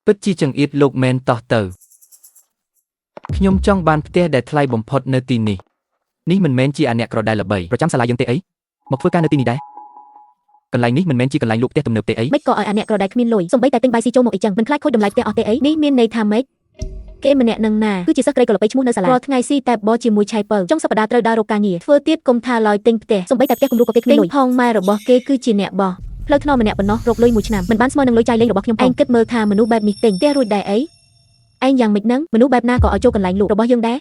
ពិតជាចង្អៀតលោកមែនតោះទៅខ្ញុំចង់បានផ្ទះដែលថ្លៃបំផុតនៅទីនេះនេះមិនមែនជាអាអ្នកក្រដែលល្បីប្រចាំសាលាយើងទេអីមកធ្វើការនៅទីនេះដែរកន្លែងនេះមិនមែនជាកន្លែងលក់ផ្ទះទំនើបទេអីមិនក៏ឲ្យអាអ្នកក្រដែលគ្មានលុយសំបីតែទិញបាយស៊ីចូលមកអីចឹងមិនខ្លាចខូចតម្លៃផ្ទះអស់ទេអីនេះមានន័យថាម៉េចគេម្នាក់នឹងណាគឺជាសិស្សក្រីក្រឡបីឈ្មោះនៅសាលារាល់ថ្ងៃស៊ីតែបបជាមួយឆៃពៅចុងសប្តាហ៍ត្រូវដើររកការងារធ្វើទៀតគុំថាឡើយទិញផ្ទះសំបីតែផ្ទះគំរូក៏គេគ្មានលុយផងម៉ែរបស់គេគឺជាអ្នកបោះផ្លូវថ្នល់ម្នាក់ប៉ុណ្ណោះរកលុយមួយឆ្នាំមិនបានស្មើនឹងលុយចាយលេងរបស់ខ្ញុំឯងគិតមើលថាមនុស្សបែបនេះទិញផ្ទះរួចដែរអីឯងយ៉ាងម៉េចហ្នឹងមនុស្សបែបណាក៏ឲ្យចូលកន្លែងលក់របស់យើងដែរ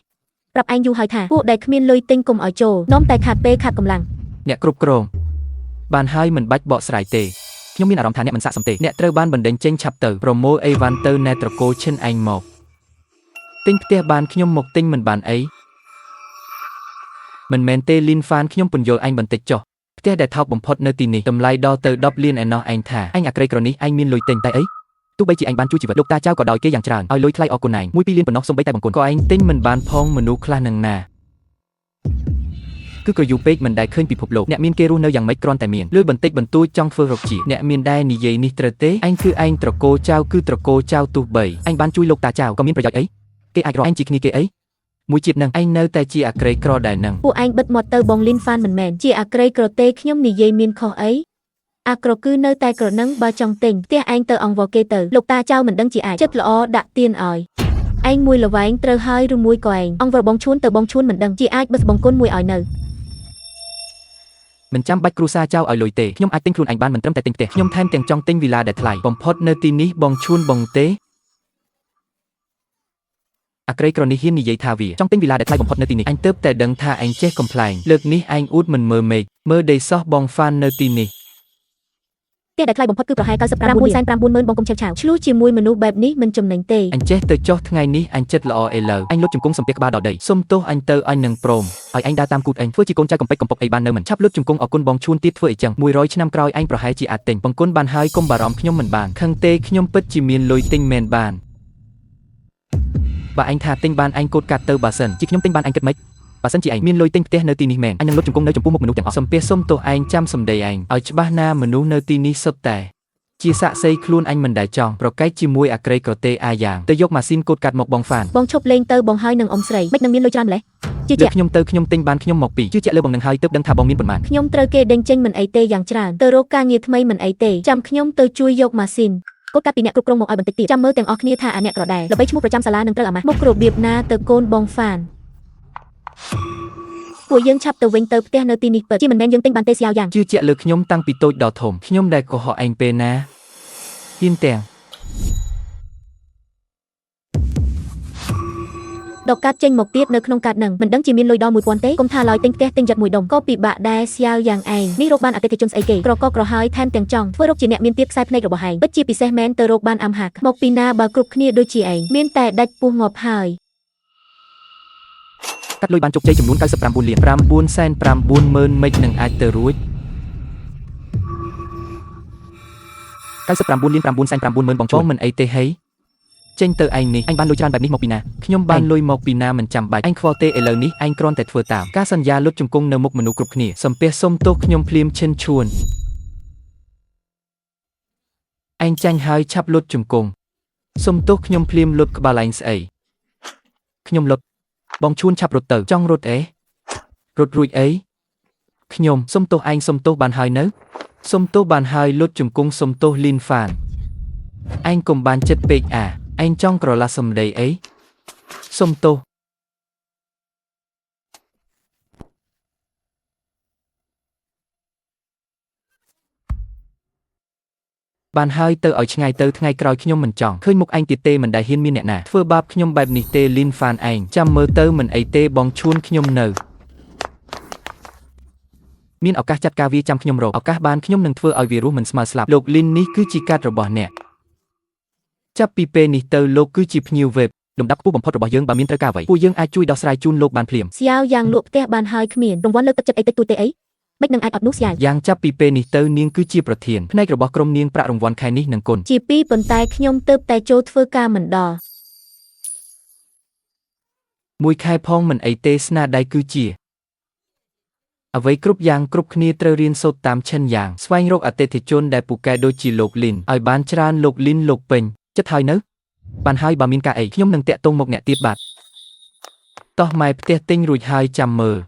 ប្រាប់ឯងយូរហើយថាពួកដែលគ្មានលុយទិញកុំឲ្យចូលនាំតែខាតពេលខាតកម្លាំងអ្នកគ្រប់គ្រងបានហើយមិនបាច់បកស្រាយទេខ្ញុំមានអារម្មណ៍ថាអ្នកមិនស័ក្តិសមទេអ្នកត្រូវបានបណ្ដេញចេញឆាប់ទៅប្រមូលអីវ៉ាន់ទៅណែត្រកូលឈិនឯងមកទិញផ្ទះបានខ្ញុំមកទិញមិនបានអីមិនមែនទេលីនហ្វានខ្ញុំពន្យល់ឯងបន្តិចចុះផ្ទះដែលថោកបំផុតនៅទីនេះតម្លៃដល់ទៅ10លានឯណោះឯងថាឯងអាក្រៃក្រនេះឯងមានលុយទិញតែអីទោះបីជាឯងបានជួយជីវិតលោកតាចៅក៏ដោយគេយ៉ាងច្រើនឲ្យលុយថ្លៃអរគុណឯង1-2លានប៉ុណ្ណោះសូម្បីតែបង្គន់ក៏ឯងទិញមិនបានផងមនុស្សខ្លះនឹងណាគឺក្រយូពេកមិនដែលឃើញពិភពលោកអ្នកមានគេរស់នៅយ៉ាងម៉េចគ្រាន់តែមានលុយបន្តិចបន្តួចចង់ធ្វើរកជាអ្នកមានដែរនិយាយនេះត្រូវទេឯងគឺឯងត្រកូលចៅគឺត្រកូលចៅទោះបីឯងបានជួយលោកតាចៅក៏មានប្រយោជន៍អីគេអាចរកឯងជាគ្នាគេអីមួយជាតិនឹងឯងនៅតែជាអាក្រៃក្រដែរនឹងពួកឯងបិទមាត់ទៅបងលីនហ្វានមិនមែនជាអាក្រៃក្រទេខ្ញុំនិយាយមានខុសអីអាក្រគឺនៅតែក្រនឹងបើចង់ទិញផ្ទះឯងទៅអង្វរគេទៅលោកតាចៅមិនដឹងជាអាចចិត្តល្អដាក់ទៀនឲ្យឯងមួយល្វែងត្រូវហើយឬមួយក៏ឯងអង្វរបងឈួនទៅបងឈួនមិនដឹងជាអាចបិទបង្គន់មួយឲ្យនៅមិនចាំបាច់គ្រូសាចៅឲ្យលុយទេខ្ញុំអាចទិញខ្លួនឯងបានមិនត្រឹមតែទិញផ្ទះខ្ញុំថែមទាំងចង់ទិញវីឡាដែលថ្លៃបំផុតនៅទីនេះបងឈួនបងទេអាក្រៃក្រនេះហ៊ាននិយាយថាវាចង់ទិញវីឡាដែលថ្លៃបំផុតនៅទីនេះអញទើបតែដឹងថាឯងចេះកំ pl ែងលើកនេះឯងអ៊ូតមិនមើលមេឃមើលដេសោះបងហ្វាននៅទីនេះផ្ទះដែលថ្លៃបំផុតគឺប្រហែល99,900,000បងកុំឆេវឆាវឆ្លោះជាមួយមនុស្សបែបនេះមិនចំណេញទេអញចេះទៅចុះថ្ងៃនេះអញចិត្តល្អឥឡូវអញលុតជង្គង់សំពះក្បាលដល់ដីសុំទោសអញទៅអញនឹងព្រមឲ្យអញដើរតាមគូតអញធ្វើជាកូនចៅកំពេចកំពុកអីបាននៅមិនឆាប់លុតជង្គង់អរគុណបងឈួនទៀតធ្វើអីចឹង100ឆ្នាំក្រោយអញប្រហែលជាអាចទិញបង្គន់បានហើយកុំបារម្ភខ្ញុំមិនបានខឹងទេខ្ញុំពិតជាមានលុយទិញមែនបានបើអញថាទិញបានអញកូតកាត់ទៅបើសិនជាខ្ញុំទិញបានអញគិតម៉េចបើសិនជាឯងមានលុយទិញផ្ទះនៅទីនេះមែនអញនឹងលុតជង្គង់នៅចំពោះមុខមនុស្សទាំងអស់សំពះសុំទោសឯងចាំសម្ដីឯងឲ្យច្បាស់ណាមនុស្សនៅទីនេះសុទ្ធតែជាសាក់សីខ្លួនអញមិនដែលចង់ប្រកែកជាមួយអាក្រៃក្រទេអាយ៉ាងទៅយកម៉ាស៊ីនកូតកាត់មកបងហ្វានបងឈប់លេងទៅបងហើយនឹងអ៊ំស្រីមិននឹងមានលុយច្រើនម្លេះជឿជាក់ខ្ញុំទៅខ្ញុំទិញបានខ្ញុំមកពីជឿជាក់លើបងនឹងហើយទើបដឹងថាបងមានប៉ុន្មានខ្ញុំត្រូវគេដេញចេញមិនអីទេយ៉ាងច្រើនទៅរកការងារថ្មីមិនអីទេចាំខ្ញុំទៅជួយយកម៉ាស៊ីនកូតកាត់ពីអ្នកគ្រប់គ្រងមកឲ្យបន្តិចទៀតចាំមើលទាំងអស់គ្នាថាអាអ្នកក្រដែរល្បីឈ្មោះប្រចាំសាលានឹងត្រូវអាម៉ាស់មុខរបៀបណាទៅកូនបងហ្វានពួកយើងឆាប់ទៅវិញទៅផ្ទះនៅទីនេះពិតជាមិនមែនយើងទិញបានទេស្យាវយ៉ាងជឿជាក់លើខ្ញុំតាំងពីតូចដល់ធំខ្ញុំដែលកុហកឯងពេលណាហ៊ានទាំងដកកាត់ចេញមកទៀតនៅក្នុងកាត់នឹងមិនដឹងជាមានលុយដល់1000ទេកុំថាឡើយទិញផ្ទះទិញចិត្តមួយដុំក៏ពិបាកដែរស្យាវយ៉ាងឯងនេះរកបានអតិថិជនស្អីគេក្រកក្រហើយថែមទាំងចង់ធ្វើរកជាអ្នកមានទៀតខ្សែភ្នែករបស់ឯងពិតជាពិសេសមែនទៅរកបានអំហាក់មកពីណាបើគ្រប់គ្នាដូចជាឯងមានតែដាច់ពោះងាប់ហើយកាត់លុយបានជោគជ័យចំនួន99លាន990,000 ម៉េចនឹងអាចទៅរួច99លាន990,000បងចូលមិនអីទេហីចេញទៅឯងនេះអញបានលុយច្រើនបែបនេះមកពីណាខ្ញុំបានលុយមកពីណាមិនចាំបាច់អញខ្វល់ទេឥឡូវនេះអញគ្រាន់តែធ្វើតាមការសន្យាលុតជង្គង់នៅមុខមនុស្សគ្រប់គ្នាសំពះសុំទោសខ្ញុំភ្លាមឈិនឈួនឯងចាញ់ហើយឆាប់លុតជង្គង់សុំទោសខ្ញុំភ្លាមលុតក្បាលឯងស្អីខ្ញុំលុតបងឈួនឆាប់រត់ទៅចង់រត់អេរត់រួចអីខ្ញុំសុំទោសឯងសុំទោសបានហើយនៅសុំទោសបានហើយលុតជង្គង់សុំទោសលីនហ្វានឯងកុំបានចិត្តពេកឯងចង់ក្រឡាស់សម្ដីអីសុំទោសបានហើយទៅឲ្យឆ្ងាយទៅថ្ងៃក្រោយខ្ញុំមិនចង់ឃើញមុខឯងទៀតទេមិនដែលហ៊ានមានអ្នកណាធ្វើបាបខ្ញុំបែបនេះទេលីនហ្វានឯងចាំមើលទៅមិនអីទេបងឈួនខ្ញុំនៅមានឱកាសចាត់ការវាចាំខ្ញុំរកឱកាសបានខ្ញុំនឹងធ្វើឲ្យវារស់មិនស្មើស្លាប់លោកលីននេះគឺជាកាត់របស់អ្នកចាប់ពីពេលនេះទៅលោកគឺជាភ្ញៀវវេបលំដាប់ខ្ពស់បំផុតរបស់យើងបើមានត្រូវការអ្វីពួកយើងអាចជួយដោះស្រាយជូនលោកបានភ្លាមស្យាវយ៉ាងលក់ផ្ទះបានហើយគ្មានរង្វាន់លើកទឹកចិត្តអីតិចតួចទេអីមិននឹងអាចអត់នោះស្យាវយ៉ាងចាប់ពីពេលនេះទៅនាងគឺជាប្រធានផ្នែករបស់ក្រុមនាងប្រាក់រង្វាន់ខែនេះនឹងគុណជាពីរប៉ុន្តែខ្ញុំទើបតែចូលធ្វើការមិនដល់មួយខែផងមិនអីទេស្នាដៃគឺជាអ្វីគ្រប់យ៉ាងគ្រប់គ្នាត្រូវរៀនសូត្រតាមឈិនយ៉ាងស្វែងរកអតិថិជនដែលពូកែដូចជាលោកលីនឲ្យបានច្រើនលោកលីនលោកពេញចិត្តហើយនៅ បានហើយបើមានការអីខ្ញុំនឹងតាក់ទងមកអ្នកទៀតបាទតោះម៉ែផ្ទះទិញរួចហើយចាំមើល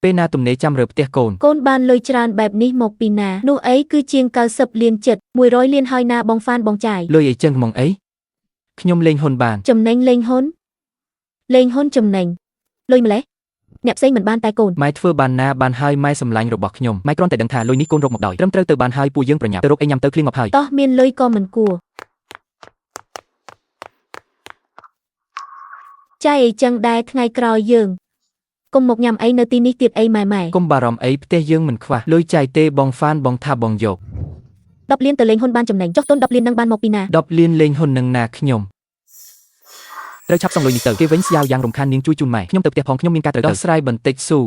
ពេលណាទំនេរចាំរើផ្ទះកូន កូនបានលុយច្រើនបែបនេះមកពីណានោះអីគឺជាង90លានចិត្ត100លានហើយណាបងហ្វានបងចាយ លុយអីចឹងហ្មងអីខ្ញុំលេងហ៊ុនបាន ចំណេញលេងហ៊ុនចំណេញលុយម្លេះអ្នកផ្សេងមិនបានតែកូន ម៉ែធ្វើបានណាបានហើយម៉ែសម្លាញ់របស់ខ្ញុំម៉ែគ្រាន់តែដឹងថាលុយនេះកូនរកមកដោយត្រឹមត្រូវទៅបានហើយពួកយើងប្រញាប់ទៅរកអីញ៉ាំទៅឃ្លៀងមកហើយ តោះមានលុយក៏មិនគួរចាយអីចឹងដែរថ្ងៃក្រោយយើងកុំមកញ៉ាំអីនៅទីនេះទៀតអីម៉ែ កុំបារម្ភអីផ្ទះយើងមិនខ្វះលុយចាយទេបងហ្វានបងថាបងយក 10លានទៅលេងហ៊ុនបានចំណេញចុះទុន10លាននឹងបានមកពីណា 10លានលេងហ៊ុននឹងណាខ្ញុំត្រូវឆាប់សងលុយនេះទៅគេវិញស្យាវយ៉ាងរំខាននាងជួយជូនម៉ែខ្ញុំទៅផ្ទះផងខ្ញុំមានការត្រូវដោះស្រាយបន្តិចស៊ូ